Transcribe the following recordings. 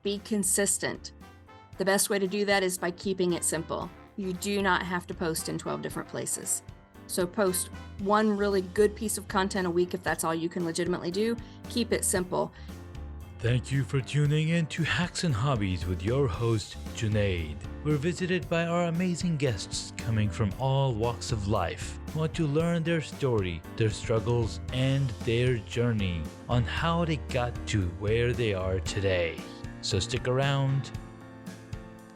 Be consistent. The best way to do that is by keeping it simple. You do not have to post in 12 different places. So post one really good piece of content a week if that's all you can legitimately do. Keep it simple. Thank you for tuning in to Hacks and Hobbies with your host, Junaid. We're visited by our amazing guests coming from all walks of life. We want to learn their story, their struggles, and their journey on how they got to where they are today. So stick around.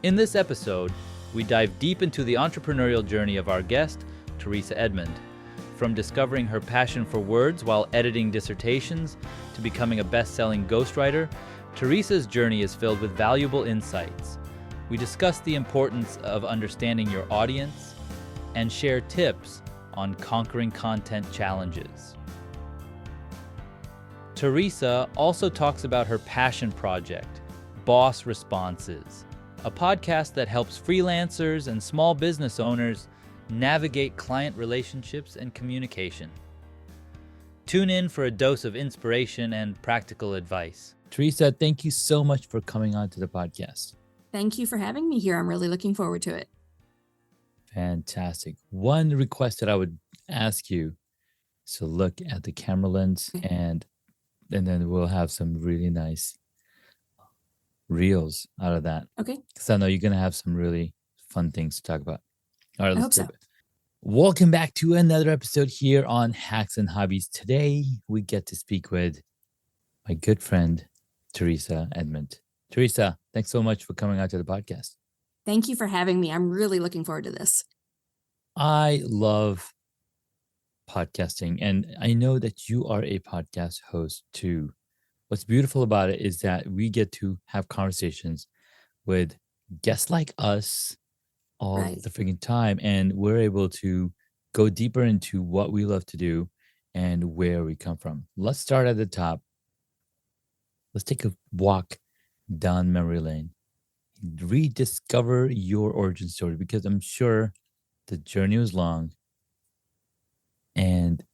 In this episode, we dive deep into the entrepreneurial journey of our guest, Teresa Edmond. From discovering her passion for words while editing dissertations to becoming a best-selling ghostwriter, Teresa's journey is filled with valuable insights. We discuss the importance of understanding your audience and share tips on conquering content challenges. Teresa also talks about her passion project, Boss Responses, a podcast that helps freelancers and small business owners navigate client relationships and communication. Tune in for a dose of inspiration and practical advice. Teresa, thank you so much for coming on to the podcast. Thank you for having me here. I'm really looking forward to it. Fantastic. One request that I would ask you is to look at the camera lens and then we'll have some really nice reels out of that. Okay. Because I know you're going to have some really fun things to talk about. All right, I hope let's do so. it. Welcome back to another episode here on Hacks and Hobbies. Today, we get to speak with my good friend, Teresa Edmond. Teresa, thanks so much for coming out to the podcast. Thank you for having me. I'm really looking forward to this. I love podcasting, and I know that you are a podcast host too. What's beautiful about it is that we get to have conversations with guests like us all Right. the freaking time, and we're able to go deeper into what we love to do and where we come from. Let's start at the top. Let's take a walk down memory lane. Rediscover your origin story, because I'm sure the journey was long and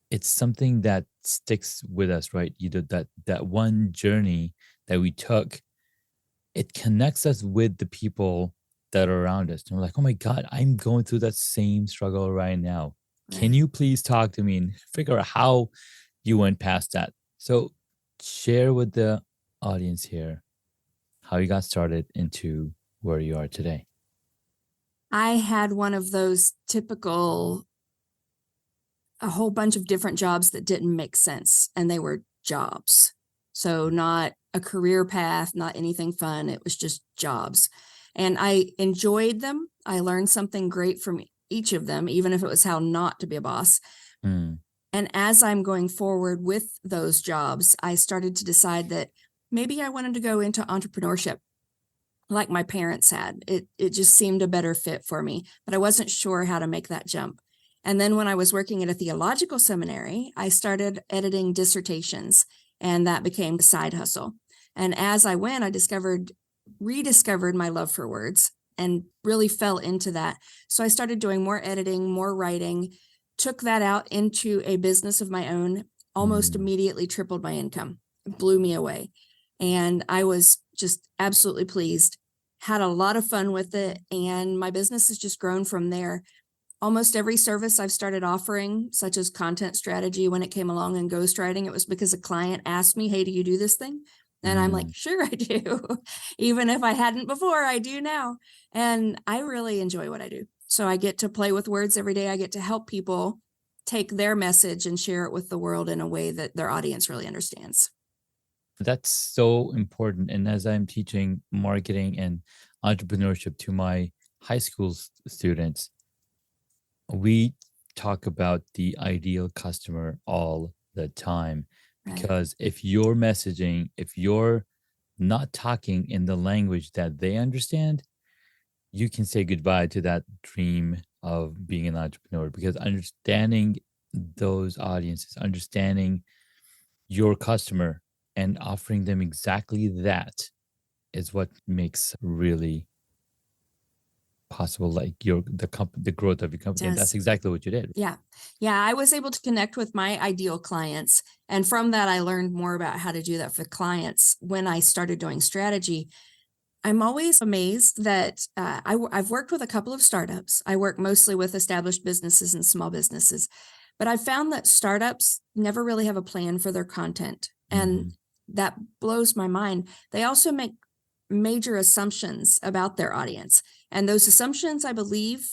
it's something that sticks with us, right? You know, that one journey that we took, it connects us with the people that are around us. And we're like, oh my God, I'm going through that same struggle right now. Can Right. you please talk to me and figure out how you went past that? So share with the audience here how you got started into where you are today. I had one of those typical, a whole bunch of different jobs that didn't make sense, and they were jobs. So not a career path, not anything fun. It was just jobs. And I enjoyed them. I learned something great from each of them, even if it was how not to be a boss. Mm. And as I'm going forward with those jobs, I started to decide that maybe I wanted to go into entrepreneurship like my parents had. It just seemed a better fit for me, but I wasn't sure how to make that jump. And then when I was working at a theological seminary, I started editing dissertations, and that became a side hustle. And as I went, I rediscovered my love for words and really fell into that. So I started doing more editing, more writing, took that out into a business of my own, almost immediately tripled my income. It blew me away. And I was just absolutely pleased, had a lot of fun with it, and my business has just grown from there. Almost every service I've started offering, such as content strategy, when it came along, and ghostwriting, it was because a client asked me, hey, do you do this thing? And I'm like, sure, I do. Even if I hadn't before, I do now. And I really enjoy what I do. So I get to play with words every day. I get to help people take their message and share it with the world in a way that their audience really understands. That's so important. And as I'm teaching marketing and entrepreneurship to my high school students, we talk about the ideal customer all the time. Right. Because if you're messaging, if you're not talking in the language that they understand, you can say goodbye to that dream of being an entrepreneur. Because understanding those audiences, understanding your customer and offering them exactly that is what makes really possible, like the growth of your company. And that's Does. exactly what you did. Yeah. Yeah. I was able to connect with my ideal clients. And from that, I learned more about how to do that for clients when I started doing strategy. I'm always amazed that I've worked with a couple of startups. I work mostly with established businesses and small businesses, but I've found that startups never really have a plan for their content. And that blows my mind. They also make major assumptions about their audience. And those assumptions, I believe,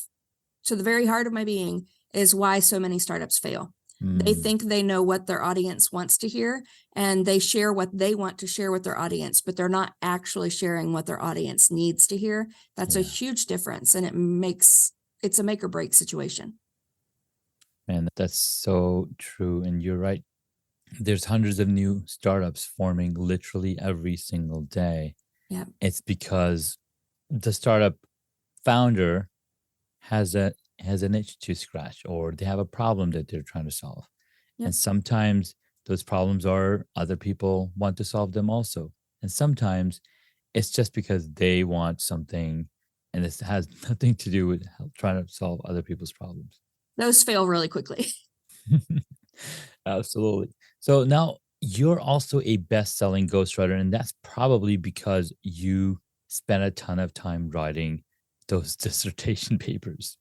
to the very heart of my being, is why so many startups fail. They think they know what their audience wants to hear, and they share what they want to share with their audience, but they're not actually sharing what their audience needs to hear. That's a huge difference, and it's a make or break situation. Man, that's so true. And you're right. There's hundreds of new startups forming literally every single day. Yeah. It's because the startup founder has an itch to scratch, or they have a problem that they're trying to solve. Yep. And sometimes those problems are other people want to solve them also. And sometimes it's just because they want something and it has nothing to do with trying to solve other people's problems. Those fail really quickly. Absolutely. So now you're also a best-selling ghostwriter, and that's probably because you spent a ton of time writing those dissertation papers.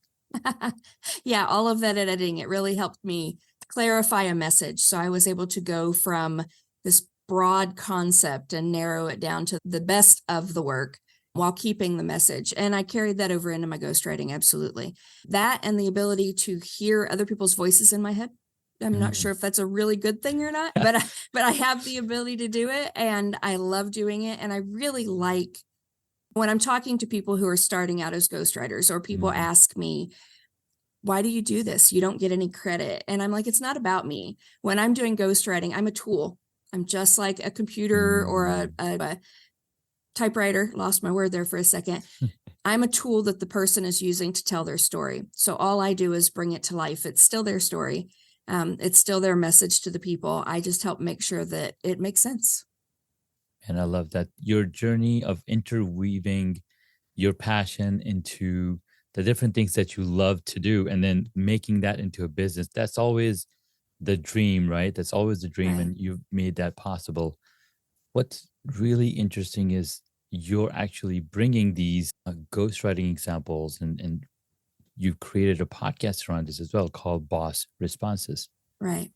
Yeah, all of that editing, it really helped me clarify a message. So I was able to go from this broad concept and narrow it down to the best of the work while keeping the message. And I carried that over into my ghostwriting, absolutely. That and the ability to hear other people's voices in my head. I'm not sure if that's a really good thing or not, but I have the ability to do it, and I love doing it. And I really like when I'm talking to people who are starting out as ghostwriters, or people ask me, why do you do this? You don't get any credit. And I'm like, it's not about me. When I'm doing ghostwriting, I'm a tool. I'm just like a computer or a typewriter. Lost my word there for a second. I'm a tool that the person is using to tell their story. So all I do is bring it to life. It's still their story. It's still their message to the people. I just help make sure that it makes sense. And I love that your journey of interweaving your passion into the different things that you love to do and then making that into a business. That's always the dream, right? That's always the dream. Right. And you've made that possible. What's really interesting is you're actually bringing these ghostwriting examples, and you've created a podcast around this as well called Boss Responses. Right.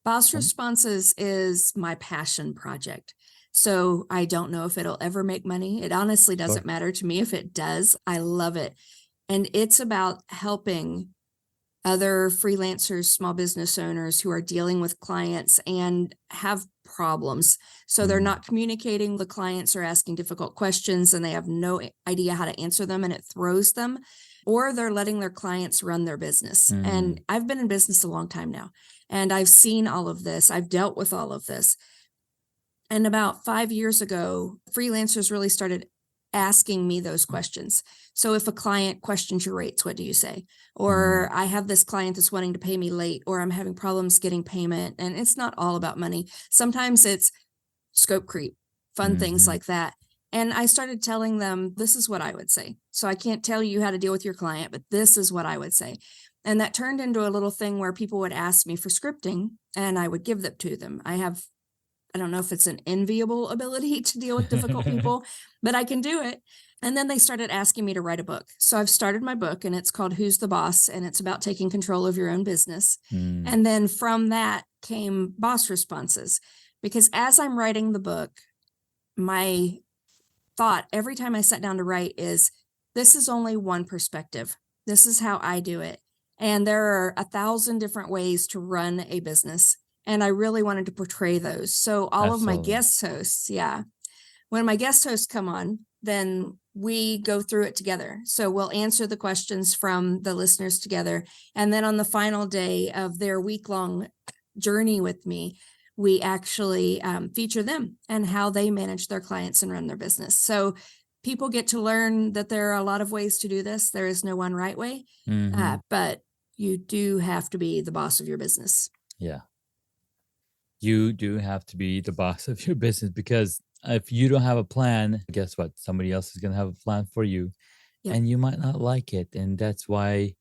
Boss Responses is my passion project. So I don't know if it'll ever make money. It honestly doesn't matter to me if it does. I love it. And it's about helping other freelancers, small business owners who are dealing with clients and have problems. So they're not communicating with the clients, or asking difficult questions, and they have no idea how to answer them, and it throws them, or they're letting their clients run their business. And I've been in business a long time now, and I've seen all of this. I've dealt with all of this. And about 5 years ago, freelancers really started asking me those questions. So if a client questions your rates, what do you say? Or I have this client that's wanting to pay me late, or I'm having problems getting payment. And it's not all about money. Sometimes it's scope creep, fun things like that. And I started telling them, this is what I would say. So I can't tell you how to deal with your client, but this is what I would say. And that turned into a little thing where people would ask me for scripting, and I would give that to them. I don't know if it's an enviable ability to deal with difficult people, but I can do it. And then they started asking me to write a book. So I've started my book, and it's called Who's the Boss? And it's about taking control of your own business. And then from that came Boss Responses, because as I'm writing the book, my thought every time I sat down to write is, this is only one perspective. This is how I do it. And there are 1,000 different ways to run a business. And I really wanted to portray those. So all of my guest hosts, when my guest hosts come on, then we go through it together. So we'll answer the questions from the listeners together. And then on the final day of their week-long journey with me, we actually feature them and how they manage their clients and run their business. So people get to learn that there are a lot of ways to do this. There is no one right way, but you do have to be the boss of your business. Yeah. You do have to be the boss of your business, because if you don't have a plan, guess what? Somebody else is going to have a plan for you. Yep. and you might not like it. And that's why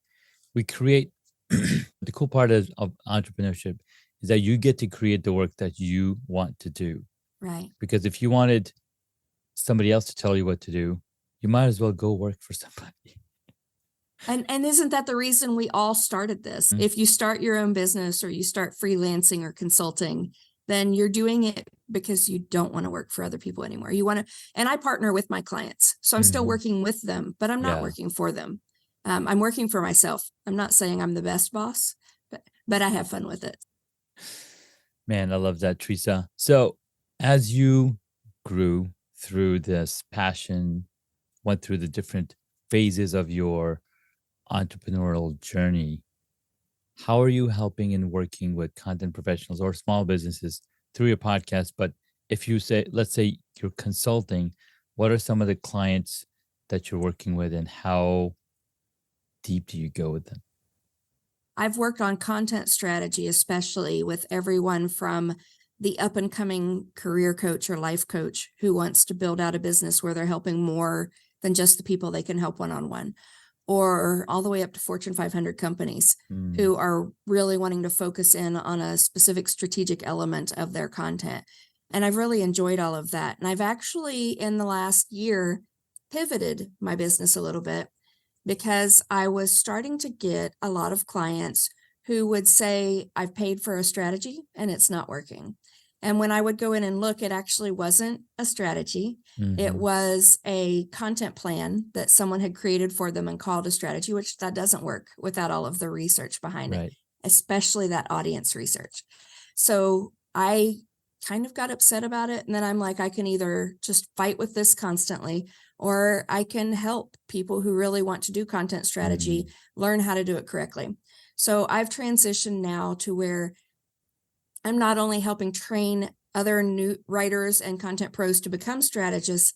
we create the cool part of entrepreneurship is that you get to create the work that you want to do. Right. Because if you wanted somebody else to tell you what to do, you might as well go work for somebody. And isn't that the reason we all started this? Mm. If you start your own business or you start freelancing or consulting, then you're doing it because you don't want to work for other people anymore. You want to, and I partner with my clients. So I'm still Mhm. working with them, but I'm not Yeah. working for them. I'm working for myself. I'm not saying I'm the best boss, but I have fun with it. Man, I love that, Teresa. So as you grew through this passion, went through the different phases of your entrepreneurial journey, how are you helping and working with content professionals or small businesses through your podcast? But if you say, let's say you're consulting, what are some of the clients that you're working with and how deep do you go with them? I've worked on content strategy, especially with everyone from the up and coming career coach or life coach who wants to build out a business where they're helping more than just the people they can help one-on-one, or all the way up to Fortune 500 companies who are really wanting to focus in on a specific strategic element of their content. And I've really enjoyed all of that. And I've actually, in the last year, pivoted my business a little bit because I was starting to get a lot of clients who would say, I've paid for a strategy and it's not working. And when I would go in and look, it actually wasn't a strategy. It Mhm. was a content plan that someone had created for them and called a strategy, which that doesn't work without all of the research behind it, Right. especially that audience research. So I kind of got upset about it. And then I'm like, I can either just fight with this constantly, or I can help people who really want to do content strategy learn how to do it correctly. So I've transitioned now to where I'm not only helping train other new writers and content pros to become strategists,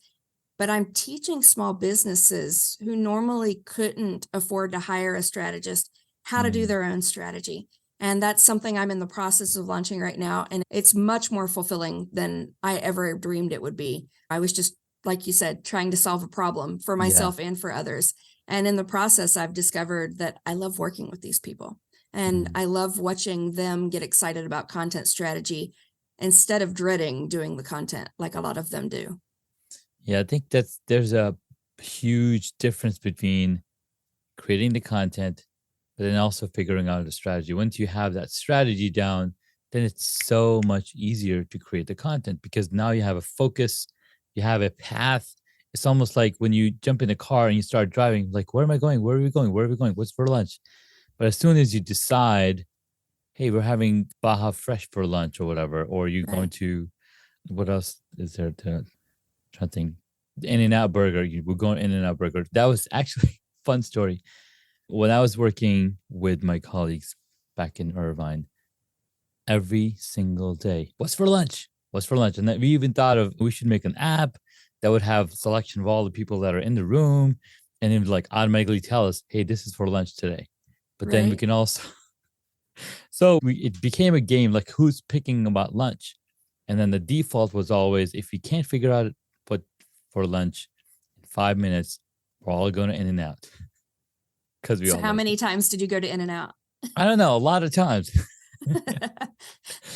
but I'm teaching small businesses who normally couldn't afford to hire a strategist how to do their own strategy. And that's something I'm in the process of launching right now. And it's much more fulfilling than I ever dreamed it would be. I was just, like you said, trying to solve a problem for myself and for others. And in the process, I've discovered that I love working with these people. And I love watching them get excited about content strategy instead of dreading doing the content like a lot of them do. Yeah, I think there's a huge difference between creating the content, but then also figuring out a strategy. Once you have that strategy down, then it's so much easier to create the content because now you have a focus, you have a path. It's almost like when you jump in a car and you start driving, like, where am I going? Where are we going? Where are we going? What's for lunch? But as soon as you decide, hey, we're having Baja Fresh for lunch or whatever, or you're going Right. to, what else is there to try to think? In-N-Out Burger. We're going In-N-Out Burger. That was actually fun story. When I was working with my colleagues back in Irvine, every single day, what's for lunch? What's for lunch? And then we even thought of we should make an app that would have selection of all the people that are in the room, and it would like automatically tell us, hey, this is for lunch today. But then we Right. can also it became a game like who's picking about lunch. And then the default was always if you can't figure out what for lunch in 5 minutes, we're all going to In-N-Out because we So all how like many it. times did you go to In-N-Out? I don't know, a lot of times. A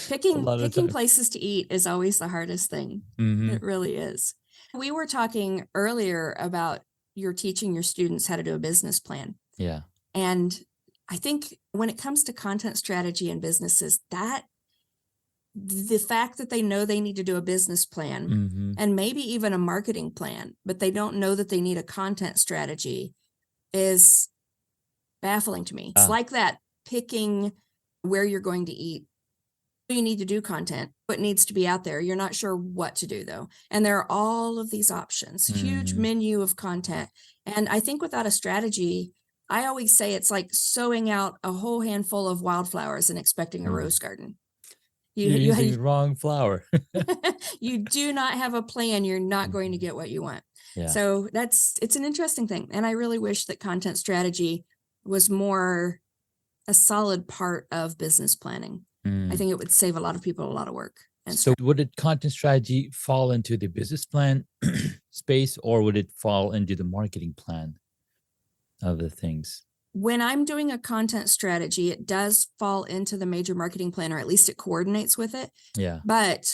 Picking lot of picking times. places to eat is always the hardest thing. Hmm. It really is. We were talking earlier about you're teaching your students how to do a business plan. Yeah. And I think when it comes to content strategy and businesses, that the fact that they know they need to do a business plan Hmm. and maybe even a marketing plan, but they don't know that they need a content strategy is baffling to me. It's like that picking where you're going to eat. You need to do content, what needs to be out there. You're not sure what to do though. And there are all of these options, huge menu of content. And I think without a strategy, I always say it's like sowing out a whole handful of wildflowers and expecting a rose garden. You're You using the wrong flour. you do not have a plan, you're not going to get what you want. Yeah. So it's an interesting thing. And I really wish that content strategy was more a solid part of business planning. I think it would save a lot of people a lot of work and So stress. would it content strategy fall into the business plan space or would it fall into the marketing plan? of the things. When I'm doing a content strategy, it does fall into the major marketing plan, or at least it coordinates with it. Yeah. But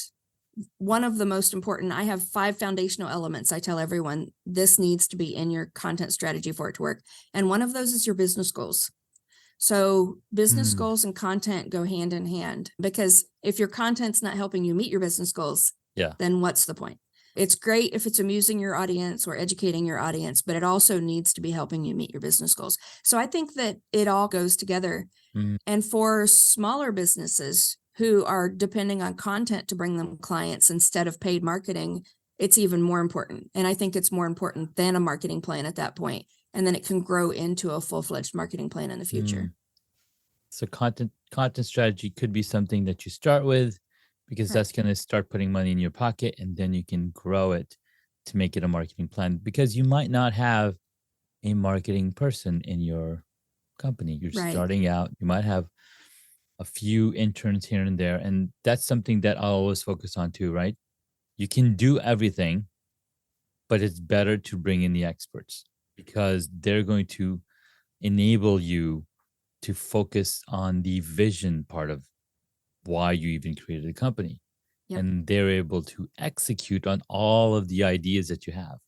one of the most important, I have 5 foundational elements. I tell everyone this needs to be in your content strategy for it to work. And one of those is your business goals. So business goals and content go hand in hand, because if your content's not helping you meet your business goals, then what's the point? It's great if it's amusing your audience or educating your audience, but it also needs to be helping you meet your business goals. So I think that it all goes together. And for smaller businesses who are depending on content to bring them clients instead of paid marketing, it's even more important. And I think it's more important than a marketing plan at that point. And then it can grow into a full-fledged marketing plan in the future. So content strategy could be something that you start with, because that's going to start putting money in your pocket, and then you can grow it to make it a marketing plan, because you might not have a marketing person in your company. You're starting out. You might have a few interns here and there. And that's something that I'll always focus on too, right? You can do everything, but it's better to bring in the experts, because they're going to enable you to focus on the vision part of why you even created a company. And they're able to execute on all of the ideas that you have.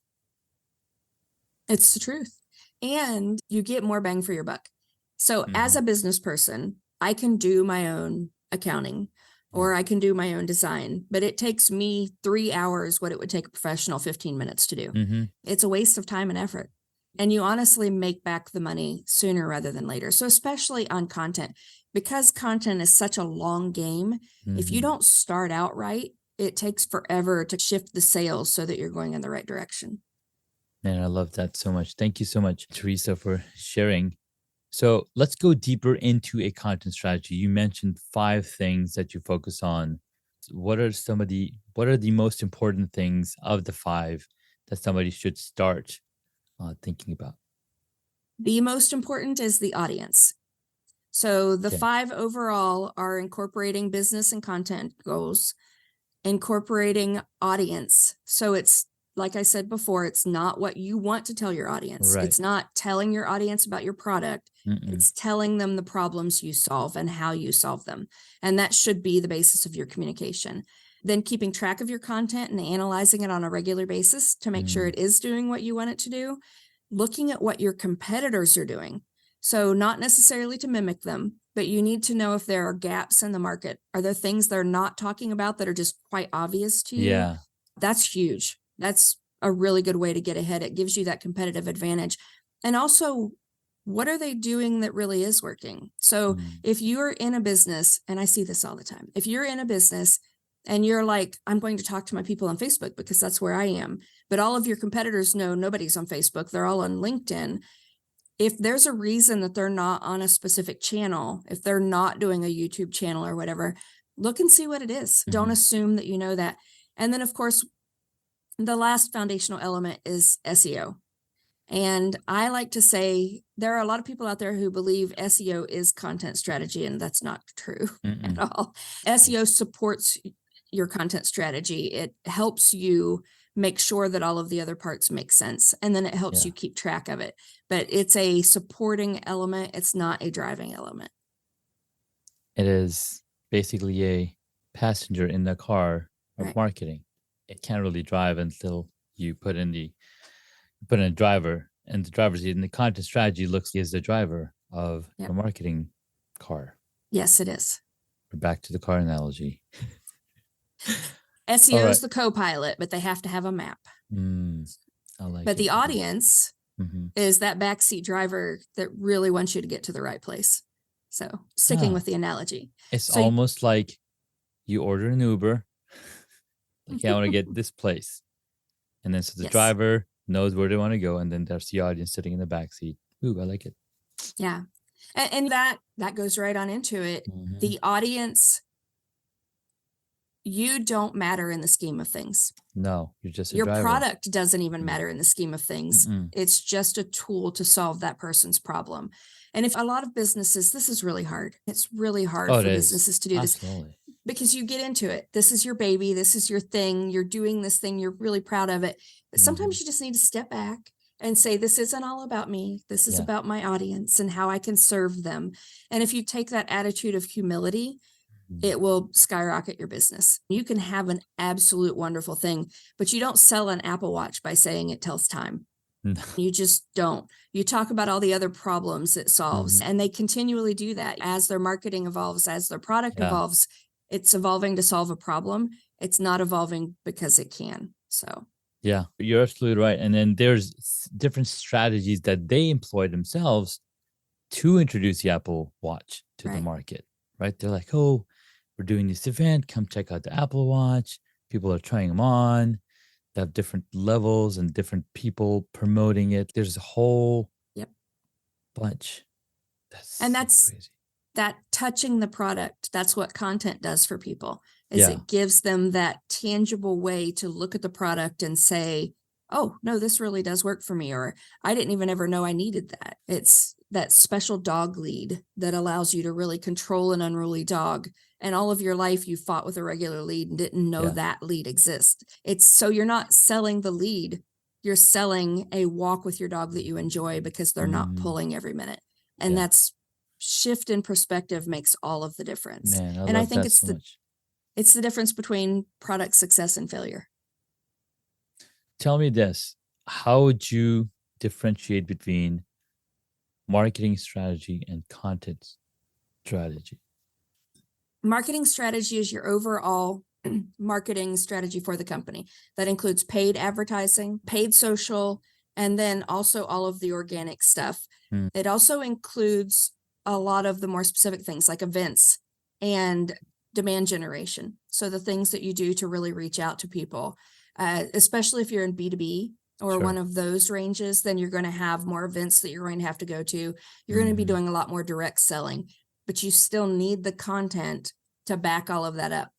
It's the truth. And you get more bang for your buck. So as a business person, I can do my own accounting or I can do my own design, but it takes me 3 hours what it would take a professional 15 minutes to do. It's a waste of time and effort. And you honestly make back the money sooner rather than later. So especially on content, because content is such a long game, if you don't start out right, it takes forever to shift the sails so that you're going in the right direction. Man, I love that so much. Thank you so much, Teresa, for sharing. So let's go deeper into a content strategy. You mentioned 5 things that you focus on. What are the most important things of the 5 that somebody should start thinking about? The most important is the audience. So the 5 overall are incorporating business and content goals, incorporating audience. So it's, like I said before, it's not what you want to tell your audience. It's not telling your audience about your product. It's telling them the problems you solve and how you solve them. And that should be the basis of your communication. Then keeping track of your content and analyzing it on a regular basis to make sure it is doing what you want it to do. Looking at what your competitors are doing. So not necessarily to mimic them, but you need to know if there are gaps in the market. Are there things they're not talking about that are just quite obvious to you? Yeah. That's huge. That's a really good way to get ahead. It gives you that competitive advantage. And also, what are they doing that really is working? So if you're in a business, and I see this all the time, if you're in a business and you're like, I'm going to talk to my people on Facebook because that's where I am, but all of your competitors know nobody's on Facebook, they're all on LinkedIn. If there's a reason that they're not on a specific channel, if they're not doing a YouTube channel or whatever, look and see what it is. Don't assume that you know that. And then, of course, the last foundational element is SEO. And I like to say there are a lot of people out there who believe SEO is content strategy, and that's not true at all. SEO supports your content strategy. It helps you make sure that all of the other parts make sense, and then it helps you keep track of it. But it's a supporting element. It's not a driving element. It is basically a passenger in the car of marketing. It can't really drive until you put in a driver, and the driver's seat, and the content strategy looks as the driver of the marketing car. Yes, it is. We're back to the car analogy. SEO is the co-pilot, but they have to have a map. I like but it. the audience is that backseat driver that really wants you to get to the right place. So sticking with the analogy. It's almost like you order an Uber. Like, I want to get this place. And then so the driver knows where they want to go. And then there's the audience sitting in the back seat. Ooh, I like it. Yeah. And that goes right on into it. The audience, you don't matter in the scheme of things. No, you're just a Your driver. product doesn't even matter in the scheme of things. It's just a tool to solve that person's problem. And if a lot of businesses, this is really hard. It's really hard for businesses to do this. Because you get into it. This is your baby. This is your thing. You're doing this thing. You're really proud of it. But sometimes you just need to step back and say, this isn't all about me. This is Yeah. about my audience and how I can serve them. And if you take that attitude of humility, it will skyrocket your business. You can have an absolute wonderful thing, but you don't sell an Apple Watch by saying it tells time. You just don't. You talk about all the other problems it solves, and they continually do that as their marketing evolves, as their product evolves. It's evolving to solve a problem. It's not evolving because it can. So Yeah, you're absolutely right. And then there's different strategies that they employ themselves to introduce the Apple Watch to the Right. market, right? They're like, oh, we're doing this event. Come check out the Apple Watch. People are trying them on. They have different levels and different people promoting it. There's a whole Yep. bunch. That's And so that's crazy. that touching the product. That's what content does for people, is Yeah. it gives them that tangible way to look at the product and say, oh, no, this really does work for me. Or I didn't even ever know I needed that. It's that special dog lead that allows you to really control an unruly dog. And all of your life you fought with a regular lead and didn't know that lead exists. It's so you're not selling the lead. You're selling a walk with your dog that you enjoy because they're not pulling every minute. And that's shift in perspective makes all of the difference. Man, I And I love think that so much. it's the difference between product success and failure. Tell me this. How would you differentiate between marketing strategy and content strategy? Marketing strategy is your overall marketing strategy for the company. That includes paid advertising, paid social, and then also all of the organic stuff. It also includes a lot of the more specific things like events and demand generation. So the things that you do to really reach out to people, especially if you're in B2B or one of those ranges, then you're going to have more events that you're going to have to go to. You're going to be doing a lot more direct selling, but you still need the content to back all of that up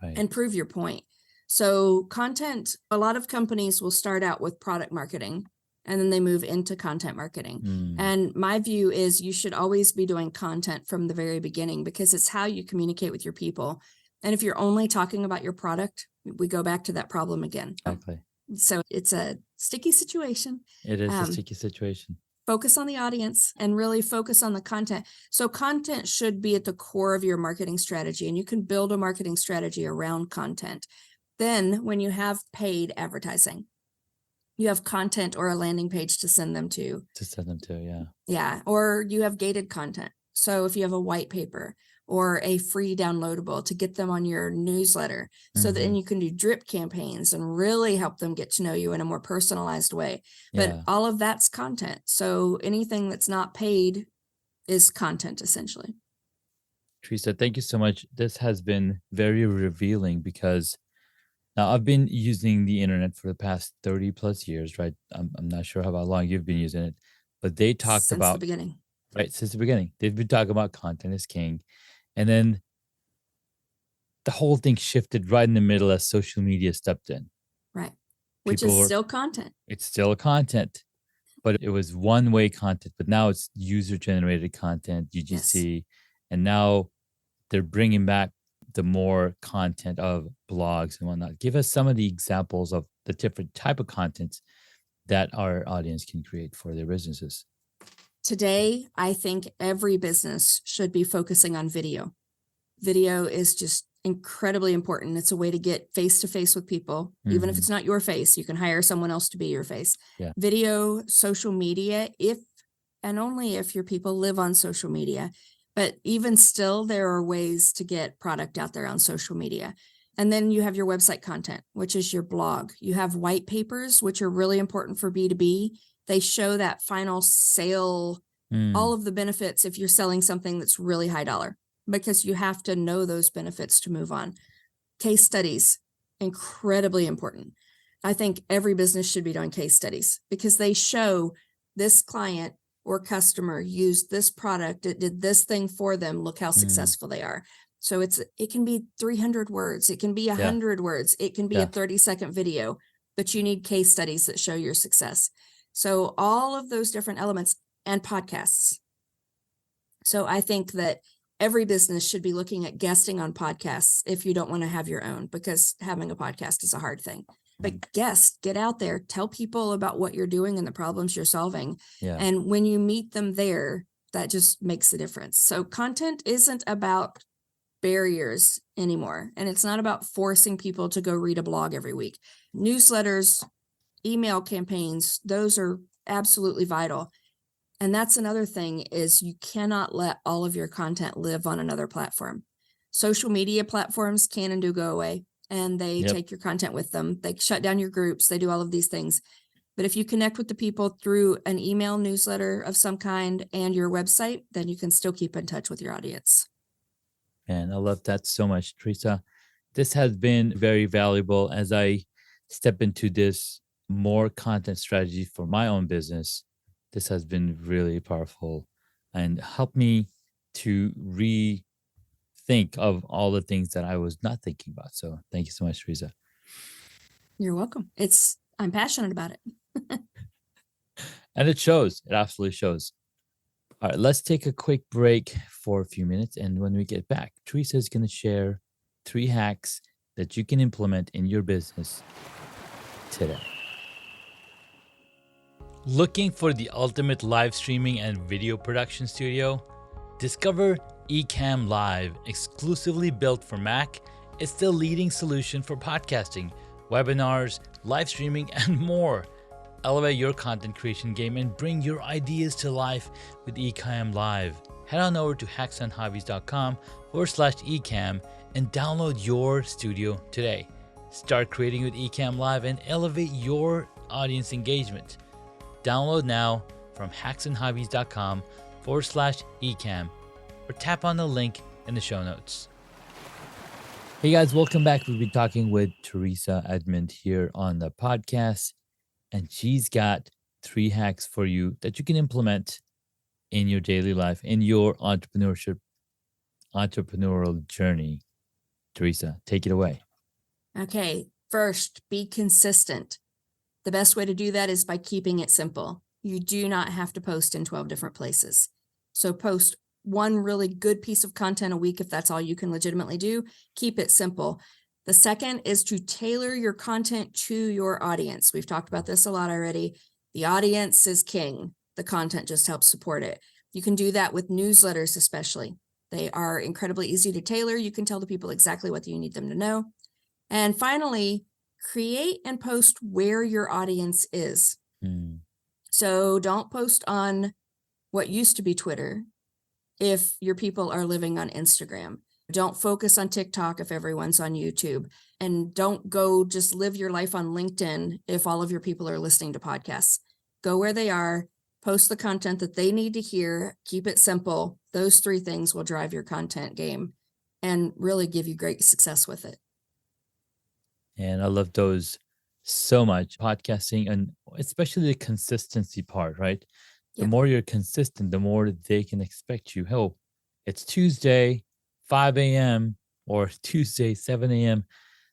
and prove your point. So content, a lot of companies will start out with product marketing and then they move into content marketing. And my view is you should always be doing content from the very beginning because it's how you communicate with your people. And if you're only talking about your product, we go back to that problem again. Exactly. So it's a sticky situation. It is a sticky situation. Focus on the audience and really focus on the content. So content should be at the core of your marketing strategy, and you can build a marketing strategy around content. Then when you have paid advertising, you have content or a landing page to send them to. Yeah. Or you have gated content. So if you have a white paper or a free downloadable to get them on your newsletter, so then you can do drip campaigns and really help them get to know you in a more personalized way. But all of that's content. So anything that's not paid is content essentially. Teresa, thank you so much. This has been very revealing because now I've been using the internet for the past 30 plus years, right? I'm not sure how long you've been using it, but they talked Since about the beginning. Right, since the beginning. They've been talking about content is king. And then the whole thing shifted right in the middle as social media stepped in. Right. Which People is were- still content. It's still content, but it was one-way content. But now it's user-generated content, UGC. And now they're bringing back the more content of blogs and whatnot. Give us some of the examples of the different type of content that our audience can create for their businesses. Today, I think every business should be focusing on video. Video is just incredibly important. It's a way to get face-to-face with people. Even if it's not your face, you can hire someone else to be your face. Yeah. Video, social media, if and only if your people live on social media. But even still, there are ways to get product out there on social media. And then you have your website content, which is your blog. You have white papers, which are really important for B2B. They show that final sale, all of the benefits if you're selling something that's really high dollar, because you have to know those benefits to move on. Case studies, incredibly important. I think every business should be doing case studies because they show this client or customer used this product, it did this thing for them, look how successful they are. So it can be 300 words, it can be 100 words, it can be a 30-second video, but you need case studies that show your success. So all of those different elements and podcasts. So I think that every business should be looking at guesting on podcasts if you don't want to have your own, because having a podcast is a hard thing. But get out there, tell people about what you're doing and the problems you're solving. Yeah. And when you meet them there, that just makes a difference. So content isn't about barriers anymore. And it's not about forcing people to go read a blog every week. Newsletters, email campaigns, those are absolutely vital. And that's another thing is you cannot let all of your content live on another platform. Social media platforms can and do go away, and they take your content with them. They shut down your groups. They do all of these things. But if you connect with the people through an email newsletter of some kind and your website, then you can still keep in touch with your audience. And I love that so much, Teresa. This has been very valuable as I step into this more content strategy for my own business. This has been really powerful and helped me to rethink of all the things that I was not thinking about. So thank you so much, Teresa. You're welcome. I'm passionate about it. And it shows. It absolutely shows. All right, let's take a quick break for a few minutes. And when we get back, Teresa is going to share 3 hacks that you can implement in your business today. Looking for the ultimate live streaming and video production studio? Discover Ecamm Live, exclusively built for Mac. It's the leading solution for podcasting, webinars, live streaming, and more. Elevate your content creation game and bring your ideas to life with Ecamm Live. Head on over to hacksandhobbies.com/Ecamm and download your studio today. Start creating with Ecamm Live and elevate your audience engagement. Download now from hacksandhobbies.com/Ecamm or tap on the link in the show notes. Hey guys, welcome back. We've been talking with Teresa Edmond here on the podcast, and she's got 3 hacks for you that you can implement in your daily life, in your entrepreneurial journey. Teresa, take it away. Okay. First, be consistent. The best way to do that is by keeping it simple. You do not have to post in 12 different places. So post one really good piece of content a week if that's all you can legitimately do. Keep it simple. The second is to tailor your content to your audience. We've talked about this a lot already. The audience is king. The content just helps support it. You can do that with newsletters especially. They are incredibly easy to tailor. You can tell the people exactly what you need them to know. And finally, create and post where your audience is. So don't post on what used to be Twitter if your people are living on Instagram. Don't focus on TikTok if everyone's on YouTube. And don't go just live your life on LinkedIn if all of your people are listening to podcasts. Go where they are, post the content that they need to hear, keep it simple. Those 3 things will drive your content game and really give you great success with it. And I love those so much. Podcasting, and especially the consistency part, right? The more you're consistent, the more they can expect you. Oh, it's Tuesday, 5 a.m. or Tuesday, 7 a.m.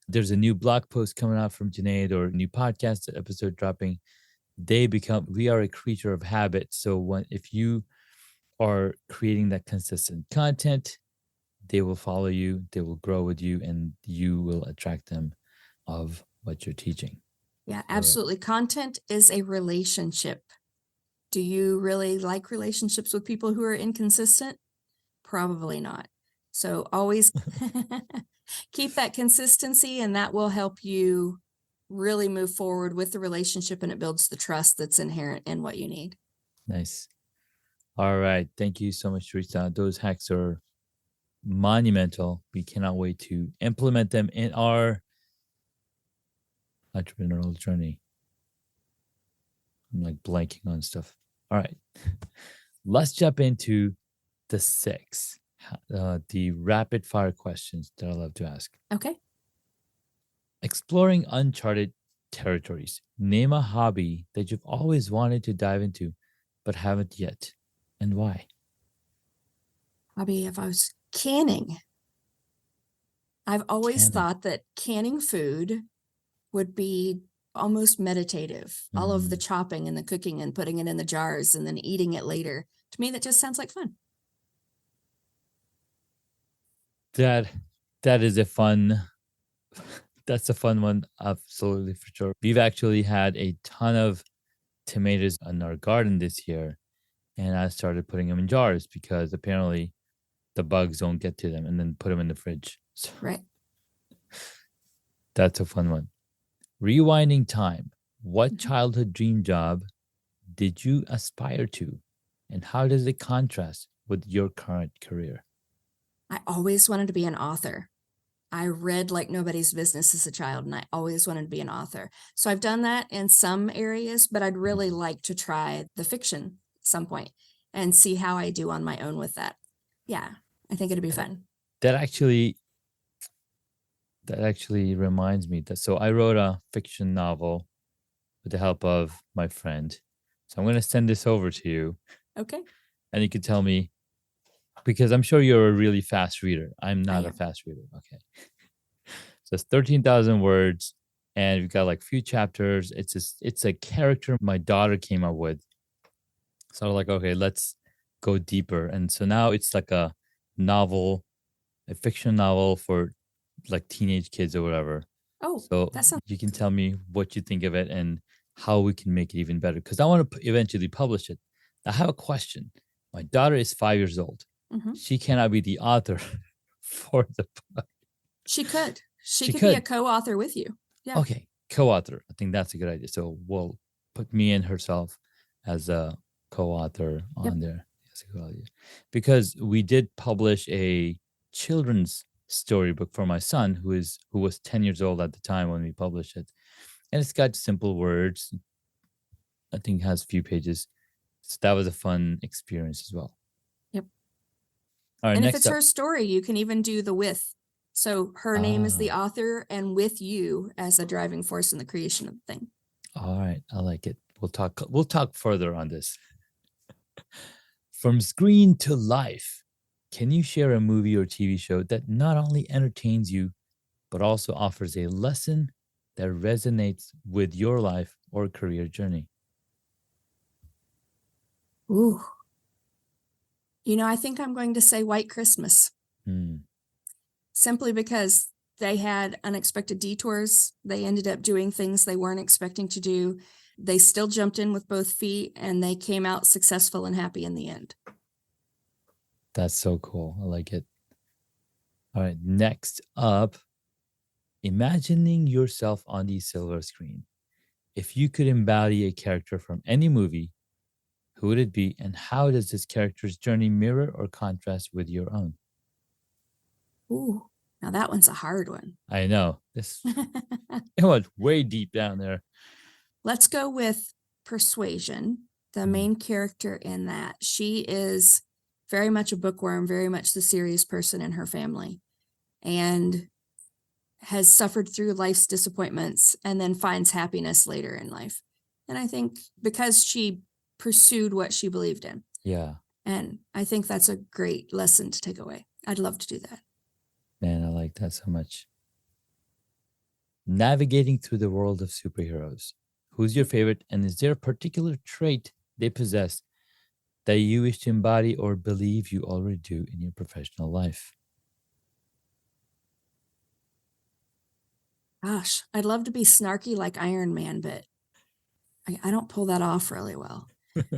There's a new blog post coming out from Junaid or a new podcast episode dropping. We are a creature of habit. So if you are creating that consistent content, they will follow you, they will grow with you, and you will attract them of what you're teaching. Yeah, absolutely. Content is a relationship. Do you really like relationships with people who are inconsistent? Probably not. So always keep that consistency, and that will help you really move forward with the relationship, and it builds the trust that's inherent in what you need. Nice. All right. Thank you so much, Teresa. Those hacks are monumental. We cannot wait to implement them in our entrepreneurial journey. I'm like blanking on stuff. All right. Let's jump into the 6, the rapid fire questions that I love to ask. Okay. Exploring uncharted territories. Name a hobby that you've always wanted to dive into, but haven't yet, and why? Hobby, if I was canning. I've always thought that canning food would be almost meditative. All of the chopping and the cooking and putting it in the jars and then eating it later. To me, that just sounds like fun. That is a fun That's a fun one. Absolutely, for sure. We've actually had a ton of tomatoes in our garden this year, and I started putting them in jars because apparently the bugs don't get to them, and then put them in the fridge. So Right. that's a fun one. Rewinding time. What childhood dream job did you aspire to, and how does it contrast with your current career? I always wanted to be an author. I read like nobody's business as a child, and I always wanted to be an author. So I've done that in some areas, but I'd really like to try the fiction at some point and see how I do on my own with that. Yeah, I think it'd be fun. That actually reminds me that I wrote a fiction novel with the help of my friend. So I'm going to send this over to you, Okay, and you can tell me, because I'm sure you're a really fast reader. I'm I not a am. fast reader. Okay. So it's 13,000 words, and we've got like few chapters. It's a character my daughter came up with. So I was like, okay, let's go deeper. And so now it's like a novel, a fiction novel for like teenage kids or whatever. Oh, So that sounds you can tell me what you think of it and how we can make it even better, because I want to eventually publish it. I have a question. My daughter is 5 years old. Mhm. She cannot be the author for the book. She could. She She could be a could. co-author with you. Yeah. Okay, co-author. I think that's a good idea. So we'll put me and herself as a co-author Yep. on there. That's a good idea. Because we did publish a children's storybook for my son, who was 10 years old at the time when we published it. And it's got simple words. I think it has a few pages. So that was a fun experience as well. Yep. All right, And if next it's up. her story, you can even do the with. So her name is the author, and with you as a driving force in the creation of the thing. All right, I like it. We'll talk further on this. From screen to life, can you share a movie or TV show that not only entertains you, but also offers a lesson that resonates with your life or career journey? Ooh. I think I'm going to say White Christmas, simply because they had unexpected detours. They ended up doing things they weren't expecting to do. They still jumped in with both feet, and they came out successful and happy in the end. That's so cool. I like it. All right, next up, imagining yourself on the silver screen. If you could embody a character from any movie, who would it be, and how does this character's journey mirror or contrast with your own? Ooh, now that one's a hard one. I know. It went way deep down there. Let's go with Persuasion, the main character in that. She is very much a bookworm, very much the serious person in her family, and has suffered through life's disappointments and then finds happiness later in life. And I think because she pursued what she believed in. Yeah. And I think that's a great lesson to take away. I'd love to do that. Man, I like that so much. Navigating through the world of superheroes. Who's your favorite, and is there a particular trait they possess that you wish to embody or believe you already do in your professional life? Gosh, I'd love to be snarky like Iron Man, but I don't pull that off really well.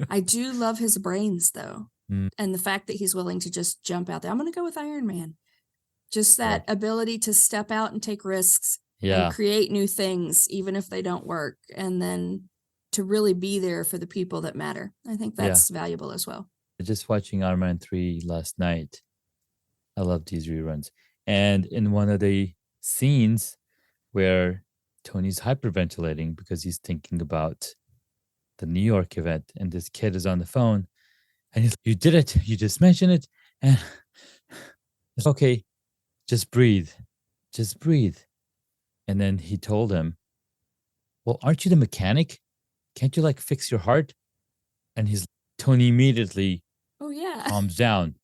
I do love his brains, though. And the fact that he's willing to just jump out there. I'm going to go with Iron Man. Just that ability to step out and take risks and create new things, even if they don't work. And then to really be there for the people that matter. I think that's valuable as well. Just watching Iron Man 3 last night. I love these reruns. And in one of the scenes where Tony's hyperventilating because he's thinking about the New York event, and this kid is on the phone, and he's like, "You did it. You just mentioned it. And it's okay. Just breathe. Just breathe." And then he told him, "Well, aren't you the mechanic? Can't you like fix your heart?" And Tony immediately calms down.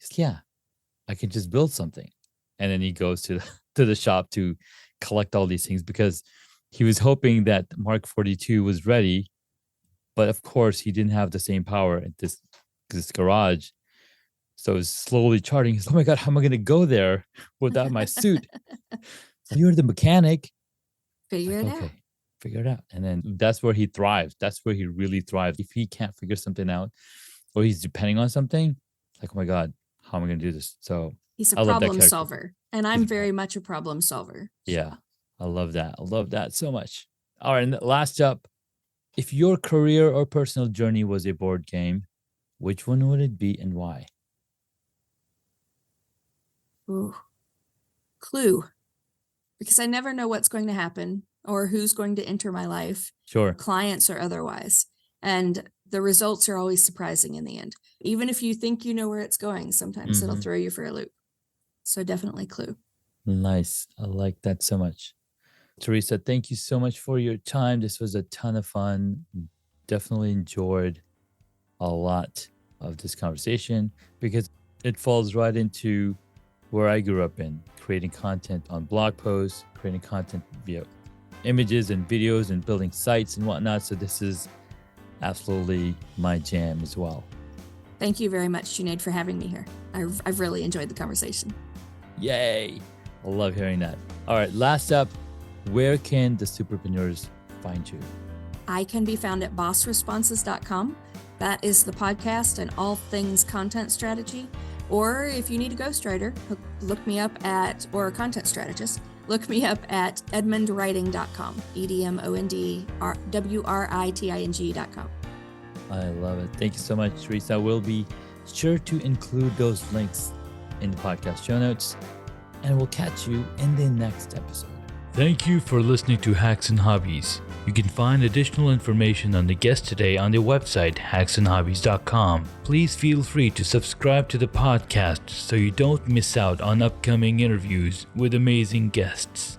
He's like, "Yeah, I can just build something." And then he goes to the shop to collect all these things because he was hoping that Mark 42 was ready, but of course he didn't have the same power at this garage. So it was slowly charting. He's, "Oh my God, how am I going to go there without my suit?" You're the mechanic. Figure it out. Okay, figure it out. And then that's where he thrives. That's where he really thrives. If he can't figure something out or he's depending on something, like, oh my God, how am I going to do this? So He's a I love that problem character. solver. And I'm very much a problem solver. Yeah, I love that. I love that so much. All right, and last up, if your career or personal journey was a board game, which one would it be and why? Ooh. Clue. Because I never know what's going to happen or who's going to enter my life, Sure. clients or otherwise. And the results are always surprising in the end. Even if you think you know where it's going, sometimes it'll throw you for a loop. So definitely Clue. Nice. I like that so much. Teresa, thank you so much for your time. This was a ton of fun. Definitely enjoyed a lot of this conversation because it falls right into where I grew up in, creating content on blog posts, creating content via images and videos and building sites and whatnot. So this is absolutely my jam as well. Thank you very much, Junaid, for having me here. I've really enjoyed the conversation. Yay. I love hearing that. All right, last up, where can the Superpreneurs find you? I can be found at bossresponses.com. That is the podcast and all things content strategy. Or if you need a ghostwriter, look me up at, or a content strategist, look me up at edmondwriting.com, edmondwriting.com. I love it. Thank you so much, Teresa. We'll be sure to include those links in the podcast show notes, and we'll catch you in the next episode. Thank you for listening to Hacks and Hobbies. You can find additional information on the guest today on the website hacksandhobbies.com. Please feel free to subscribe to the podcast so you don't miss out on upcoming interviews with amazing guests.